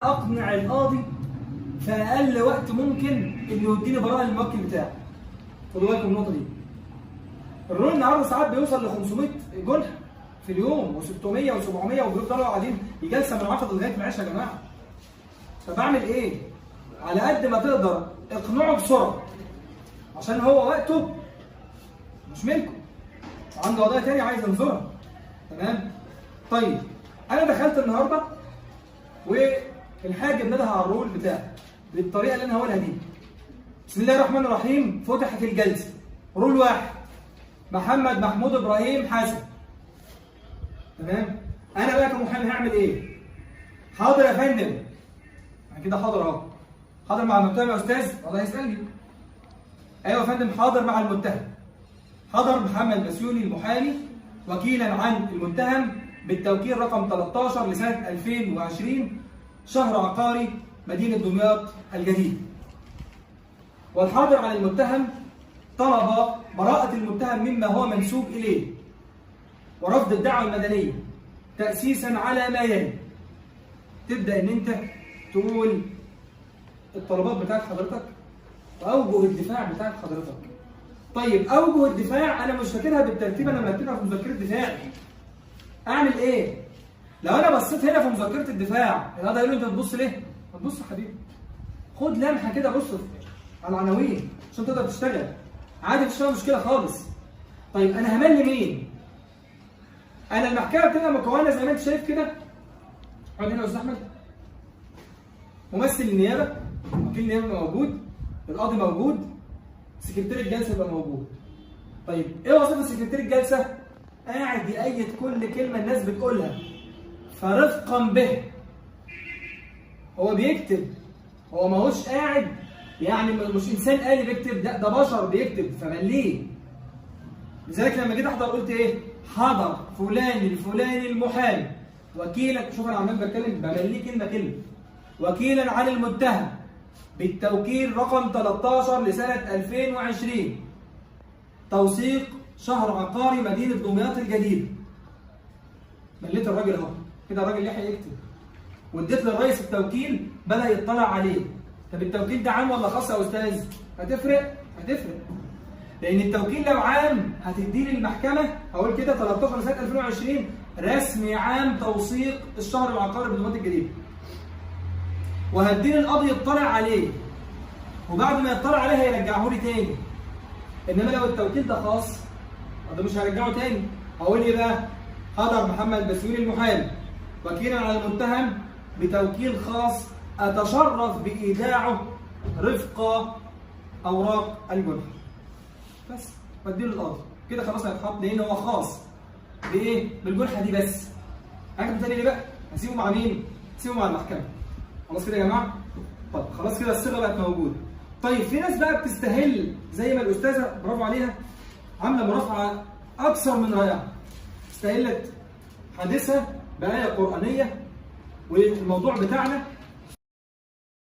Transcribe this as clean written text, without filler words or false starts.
اقنع القاضي في اقل وقت ممكن انه يديني براءه للموكل بتاعي. خدوا بالكم النقطه دي. الرول النهارده ساعات بيوصل ل 500 جنح في اليوم و600 و700 وبيفضلوا قاعدين جلسه من 10 لغايه ما يا جماعه. طب اعمل ايه؟ على قد ما تقدر اقنعه بسرعه عشان هو وقته مش منكم. عنده قضايا تاني عايز ينظرها. تمام؟ طيب انا دخلت النهارده والحاج نده على الرول بتاعي بالطريقه اللي انا هقولها دي. بسم الله الرحمن الرحيم. فتحت الجلسه. رول واحد محمد محمود ابراهيم حسن. تمام؟ انا بقى كمحامي هعمل ايه؟ حاضر يا فندم. انا كده حاضر اهو. حاضر مع المتهم يا استاذ؟ والله هيسالني. ايوه يا فندم حاضر مع المتهم. حضر محمد بسيوني المحامي وكيلا عن المتهم بالتوكيل رقم 13 لسنه 2020 شهر عقاري مدينه دمياط الجديد. والحاضر عن المتهم طلب براءة المتهم مما هو منسوب إليه ورفض الدعوى المدنية تأسيسا على ما يلي. تبدأ إن أنت تقول الطلبات بتاعت حضرتك وأوجه الدفاع بتاعت حضرتك. طيب أوجه الدفاع أنا مش فاكرها بالترتيب، أنا مرتبها في مذكرة دفاعي. أعمل إيه؟ لو أنا بصيت هنا في مذكرة الدفاع القاضي هيقول لي أنت بتبص ليه؟ ما تبص يا حبيبي. خد لمحة كده بص على العناوين عشان تقدر تشتغل. عادي مفيش فيها مشكله خالص. طيب انا همل مين؟ انا المحكمه بتبقى مكونه زي ما انت شايف كده. اقعد هنا يا استاذ احمد. ممثل النيابه، وكيل النيابه موجود، القاضي موجود، سكرتير الجلسه يبقى موجود. طيب ايه وظيفه سكرتير الجلسه؟ قاعد يأيد كل كلمه الناس بتقولها فرفقا به. هو بيكتب، هو ماهوش قاعد يعني مش انسان آلي بيكتب، لا ده بشر بيكتب فمليه. لذلك لما جيت احضر قلت ايه؟ حضر فلان الفلاني المحامي وكيلا، شوف انا عمال بتكلم بمليه كلمه كلمه. وكيلا عن المتهم بالتوكيل رقم 13 لسنه 2020 توثيق شهر عقاري مدينه دمياط الجديد. مليت الراجل اهو كده، الراجل يحيى يكتب واديت للرئيس التوكيل بدا يطلع عليه. طب التوكيل ده عام ولا خاص يا استاذ؟ هتفرق؟ هتفرق. لان التوكيل لو عام هتديه للمحكمه هقول كده 13 سنه 2020 رسمي عام توثيق الشهر العقاري بدمياط الجديد. وهديه للقاضي يطلع عليه. وبعد ما يطلع عليه هيرجعه لي تاني. انما لو التوكيل ده خاص ده مش هرجعه تاني. هقول ايه بقى؟ حضر محمد بسيوني المحامي وكيلا على المتهم بتوكيل خاص أتشرف بإيداعه رفق أوراق الجنح. بس بديله القاضي كده خلاص هيتحط لأن هو خاص بإيه؟ بالجنحة دي بس. هكتب تاني ليه بقى؟ هسيبه مع مين؟ هسيبه مع المحكمة. خلاص كده يا جماعة؟ طب خلاص كده الصيغة بقت موجودة. طيب في ناس بقى بتستهل زي ما الأستاذة برافو عليها عاملة مرافعة أكثر من رائعة. استهلت حادثة بآية قرآنية والموضوع بتاعنا